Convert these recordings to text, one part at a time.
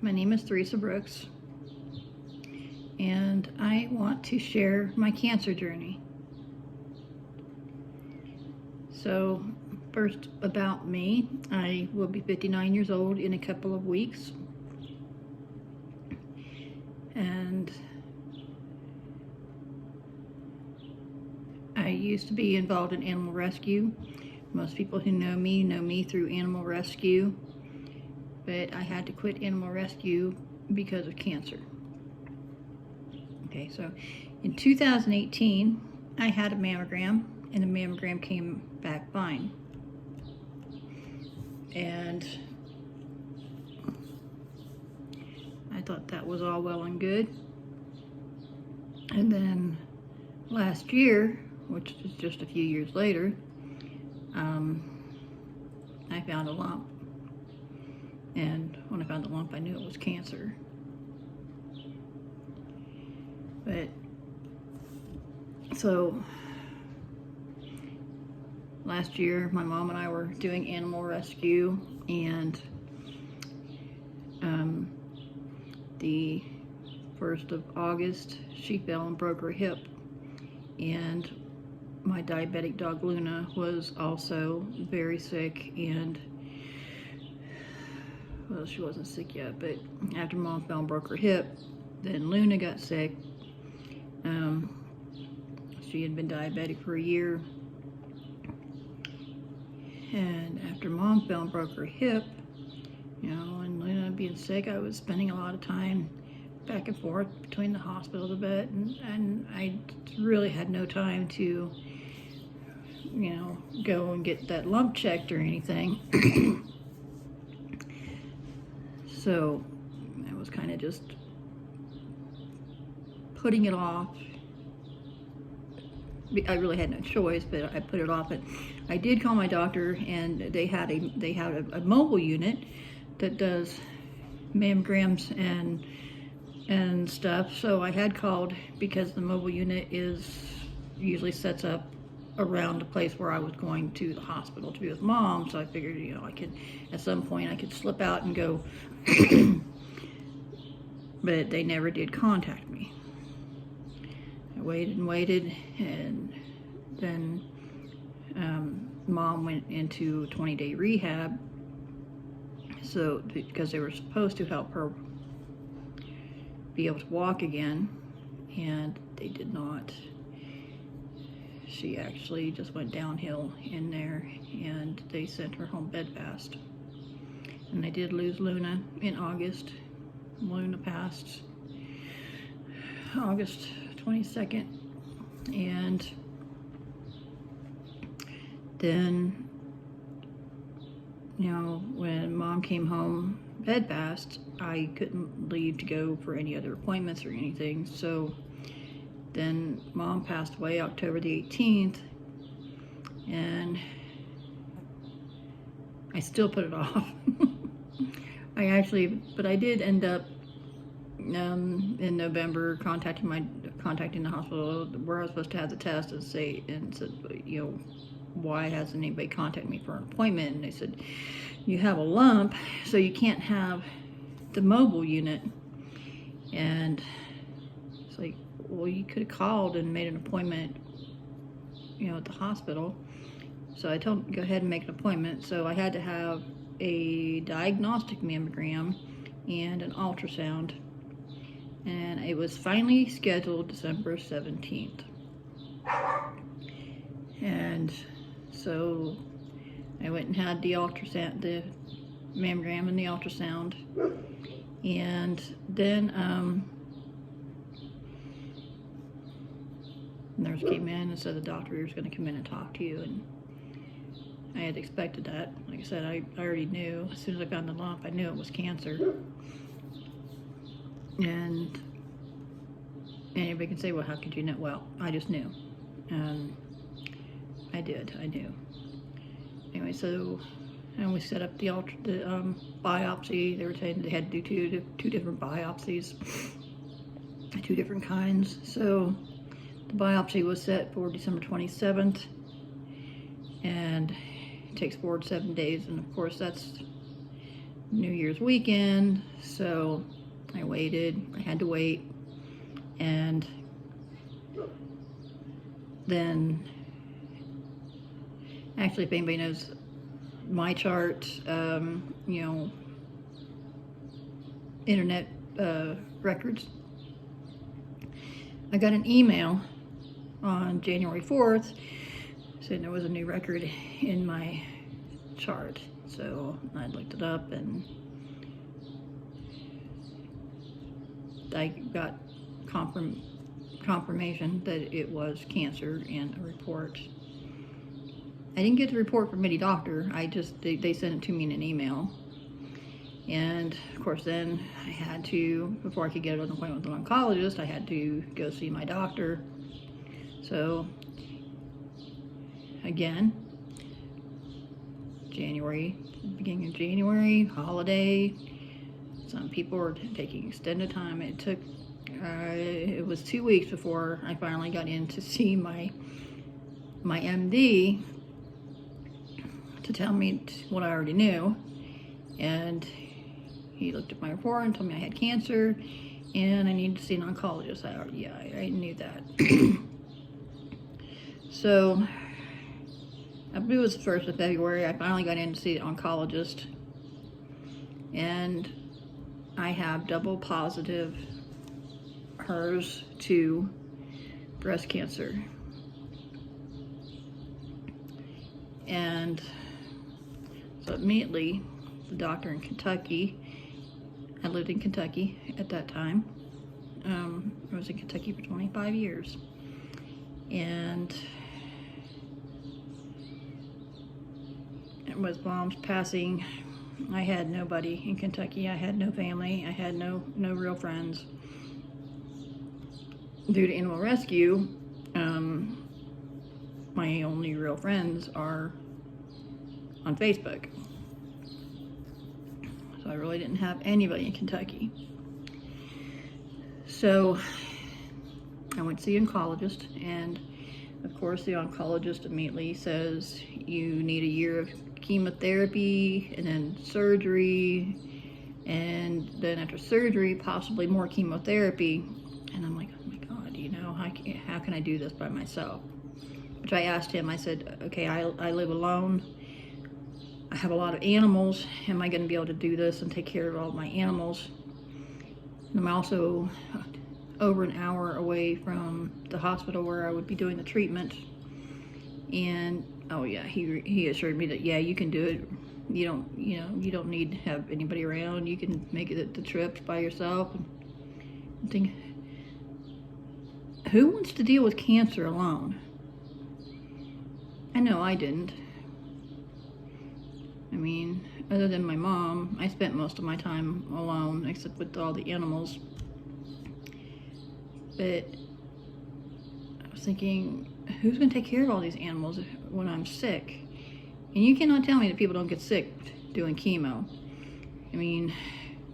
My name is Theresa Brooks, and I want to share my cancer journey. So, first about me, I will be 59 years old in a couple of weeks, and I used to be involved in animal rescue. Most people who know me through animal rescue, but I had to quit animal rescue because of cancer. Okay, so in 2018, I had a mammogram, and the mammogram came back fine. And I thought that was all well and good. And then last year, which is just a few years later, I found a lump. And when I found the lump, I knew it was cancer. But, so, last year, my mom and I were doing animal rescue, and the 1st of August, she fell and broke her hip. And my diabetic dog Luna was also very sick, and well, she wasn't sick yet, but after Mom fell and broke her hip, then Luna got sick. She had been diabetic for a year, and after Mom fell and broke her hip, and Luna being sick, I was spending a lot of time back and forth between the hospital a bit, and I really had no time to, go and get that lump checked or anything. So I was kind of just putting it off. I really had no choice, but I put it off. But I did call my doctor, and they had a mobile unit that does mammograms and stuff. So I had called because the mobile unit usually sets up around the place where I was going to the hospital to be with Mom. So I figured, I could, at some point, I could slip out and go. But they never did contact me. I waited and waited, and then Mom went into 20-day rehab. So because they were supposed to help her be able to walk again, and they did not. She actually just went downhill in there, and they sent her home bedfast. And they did lose Luna in August. Luna passed August 22nd, and then, when Mom came home bedfast, I couldn't leave to go for any other appointments or anything. So then Mom passed away October the 18th, and I still put it off. But I did end up in November contacting the hospital where I was supposed to have the test, and said, why hasn't anybody contacted me for an appointment? And they said, you have a lump, so you can't have the mobile unit. And it's like, well, you could have called and made an appointment, at the hospital. So I told them, go ahead and make an appointment. So I had to have a diagnostic mammogram and an ultrasound. And it was finally scheduled December 17th. And so I went and had the ultrasound, the mammogram and the ultrasound. And then the nurse came in and said the doctor was going to come in and talk to you, and I had expected that. Like I said, I already knew. As soon as I found the lump, I knew it was cancer. And anybody can say, well, how could you know? Well, I just knew. I knew. Anyway, so, and we set up the biopsy. They were saying they had to do two different biopsies, two different kinds. So the biopsy was set for December 27th, and it takes 4 to 7 days. And of course, that's New Year's weekend, so I waited. I had to wait, and then, actually, if anybody knows my chart, you know, internet records, I got an email on January 4th saying there was a new record in my chart. So I looked it up and I got confirmation that it was cancer in a report. I didn't get the report from any doctor. They sent it to me in an email. And of course then I had to, before I could get an appointment with an oncologist, I had to go see my doctor. So again, beginning of January, holiday, some people were taking extended time. It was 2 weeks before I finally got in to see my MD to tell me what I already knew. And he looked at my report and told me I had cancer and I needed to see an oncologist. I knew that. So I believe it was the 1st of February, I finally got in to see an oncologist, and I have double positive HER2 breast cancer. And so immediately, the doctor in Kentucky, I lived in Kentucky at that time. I was in Kentucky for 25 years. And with Mom's passing, I had nobody in Kentucky. I had no family. I had no real friends. Due to animal rescue, my only real friends are on Facebook. So I really didn't have anybody in Kentucky. So I went to see an oncologist, and of course the oncologist immediately says you need a year of chemotherapy and then surgery, and then after surgery possibly more chemotherapy. And I'm like, oh my God, you know, how can I do this by myself? Which I asked him. I said, okay, I live alone, I have a lot of animals. Am I going to be able to do this and take care of all my animals? And I'm also over an hour away from the hospital where I would be doing the treatment. And oh yeah, he assured me that yeah, you can do it. You don't need to have anybody around. You can make it the trip by yourself. And I think, who wants to deal with cancer alone? I know I didn't. I mean, other than my mom, I spent most of my time alone, except with all the animals. But I was thinking, who's going to take care of all these animals when I'm sick? And you cannot tell me that people don't get sick doing chemo. I mean,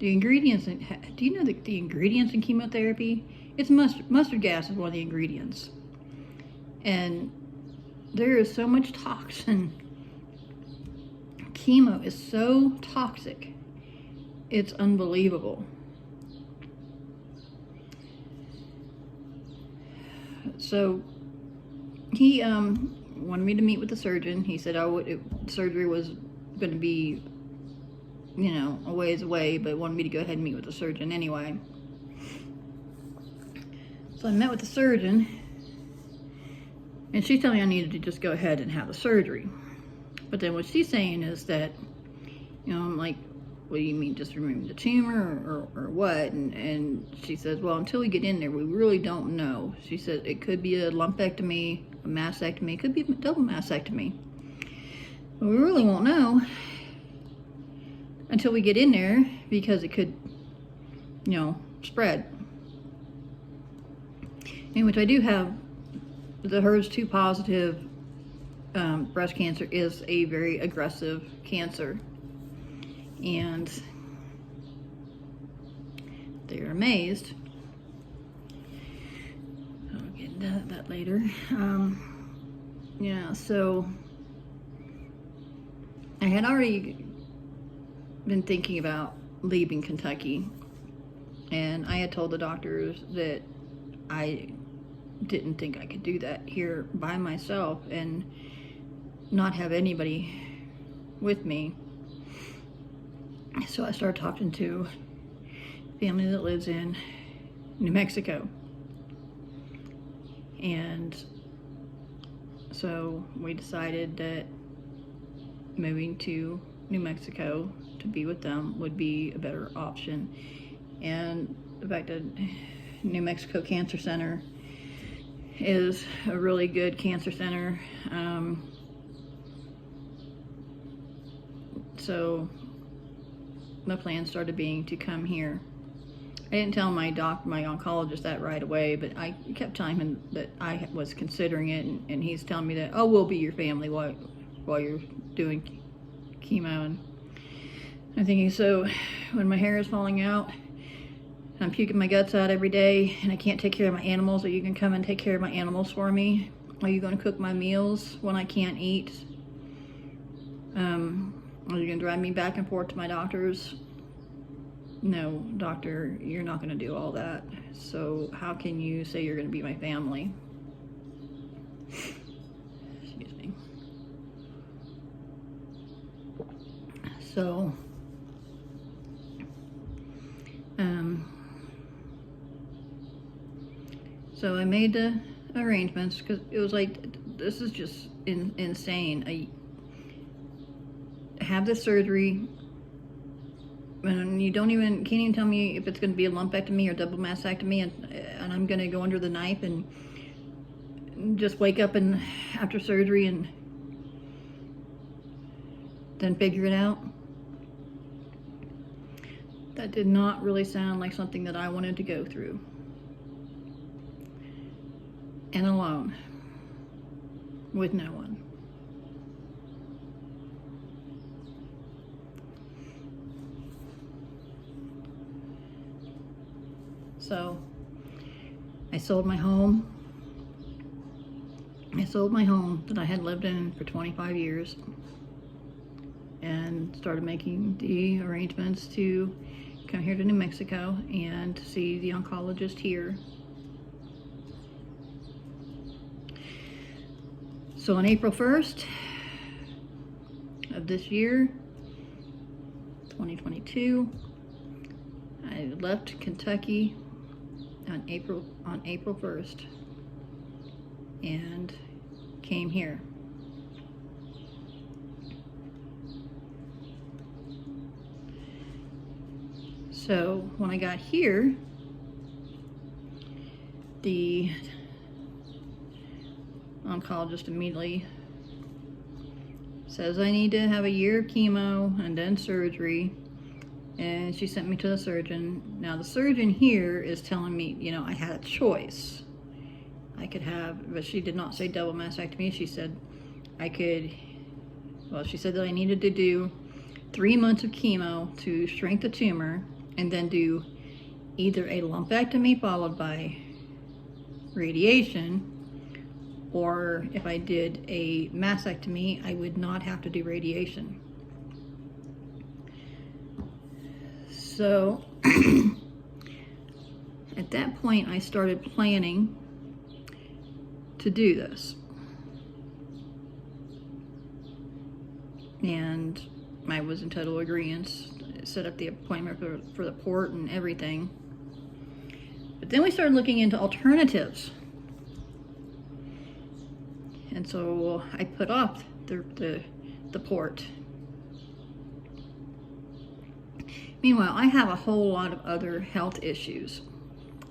the ingredients, do you know the ingredients in chemotherapy? It's mustard gas is one of the ingredients. And there is so much toxin. Chemo is so toxic. It's unbelievable. So he wanted me to meet with the surgeon. He said surgery was going to be, you know, a ways away, but wanted me to go ahead and meet with the surgeon anyway. So I met with the surgeon, and she told me I needed to just go ahead and have the surgery. But then what she's saying is that, you know, I'm like, what do you mean, just removing the tumor or what? And she says, well, until we get in there, we really don't know. She said it could be a lumpectomy, a mastectomy, it could be a double mastectomy. But we really won't know until we get in there, because it could, you know, spread. In which I do have the HER2 positive breast cancer is a very aggressive cancer. And they're amazed. I'll get into that later. Yeah, so I had already been thinking about leaving Kentucky, and I had told the doctors that I didn't think I could do that here by myself and not have anybody with me. So I started talking to family that lives in New Mexico, and so we decided that moving to New Mexico to be with them would be a better option. And the fact that New Mexico Cancer Center is a really good cancer center. So my plan started being to come here. I didn't tell my oncologist that right away, but I kept telling him that I was considering it, and he's telling me that, oh, we'll be your family while you're doing chemo. And I'm thinking, so when my hair is falling out, I'm puking my guts out every day, and I can't take care of my animals, or you can come and take care of my animals for me? Are you going to cook my meals when I can't eat? Are you going to drive me back and forth to my doctors? No, doctor, you're not going to do all that. So how can you say you're going to be my family? Excuse me. So, so I made the arrangements, because it was like, this is just insane. I have this surgery, and you can't even tell me if it's going to be a lumpectomy or double mastectomy, and I'm going to go under the knife and just wake up after surgery and then figure it out. That did not really sound like something that I wanted to go through. And alone, with no one. So I sold my home. I sold my home that I had lived in for 25 years and started making the arrangements to come here to New Mexico and see the oncologist here. So on April 1st of this year, 2022, I left Kentucky on April 1st and came here. So when I got here, the oncologist immediately says I need to have a year of chemo and then surgery, and she sent me to the surgeon. Now the surgeon here is telling me, I had a choice. I could have, but she did not say double mastectomy. She said she said that I needed to do 3 months of chemo to shrink the tumor and then do either a lumpectomy followed by radiation, or if I did a mastectomy, I would not have to do radiation. So at that point, I started planning to do this. And I was in total agreement, set up the appointment for the port and everything. But then we started looking into alternatives. And so I put off the port. Meanwhile, I have a whole lot of other health issues,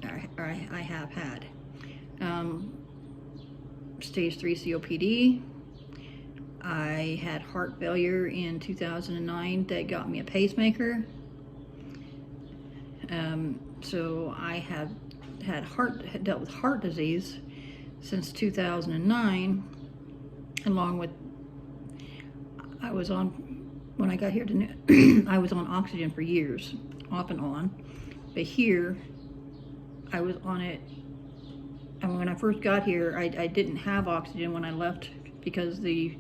or I have had. Stage 3 COPD. I had heart failure in 2009 that got me a pacemaker. So I have dealt with heart disease since 2009, along with, when I got here I was on oxygen for years, off and on, but here I was on it, and when I first got here, I didn't have oxygen when I left, because the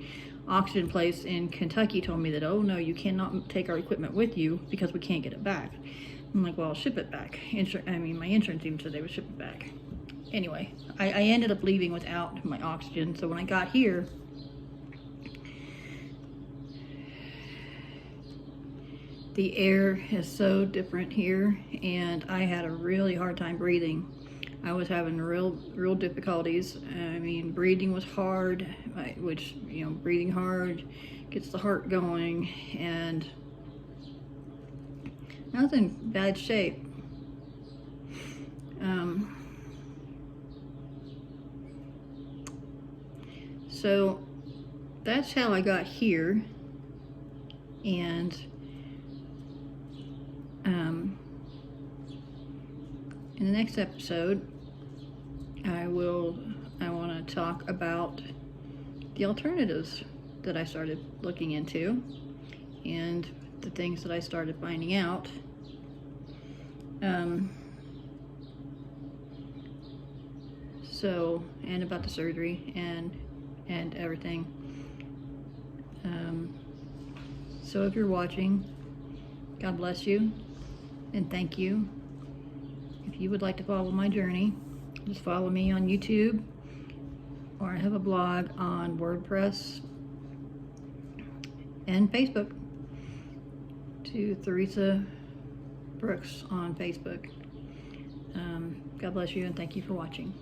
oxygen place in Kentucky told me that, oh no, you cannot take our equipment with you because we can't get it back. I'm like, well, I'll ship it back. My insurance even said they would ship it back. Anyway, I ended up leaving without my oxygen. So when I got here, the air is so different here, and I had a really hard time breathing. I was having real difficulties. I mean, breathing was hard, which, you know, breathing hard gets the heart going, and I was in bad shape. So that's how I got here, and in the next episode, I want to talk about the alternatives that I started looking into and the things that I started finding out. And about the surgery and everything. So if you're watching, God bless you and thank you. If you would like to follow my journey, just follow me on YouTube, or I have a blog on WordPress and Facebook, to Theresa Brooks on Facebook. God bless you and thank you for watching.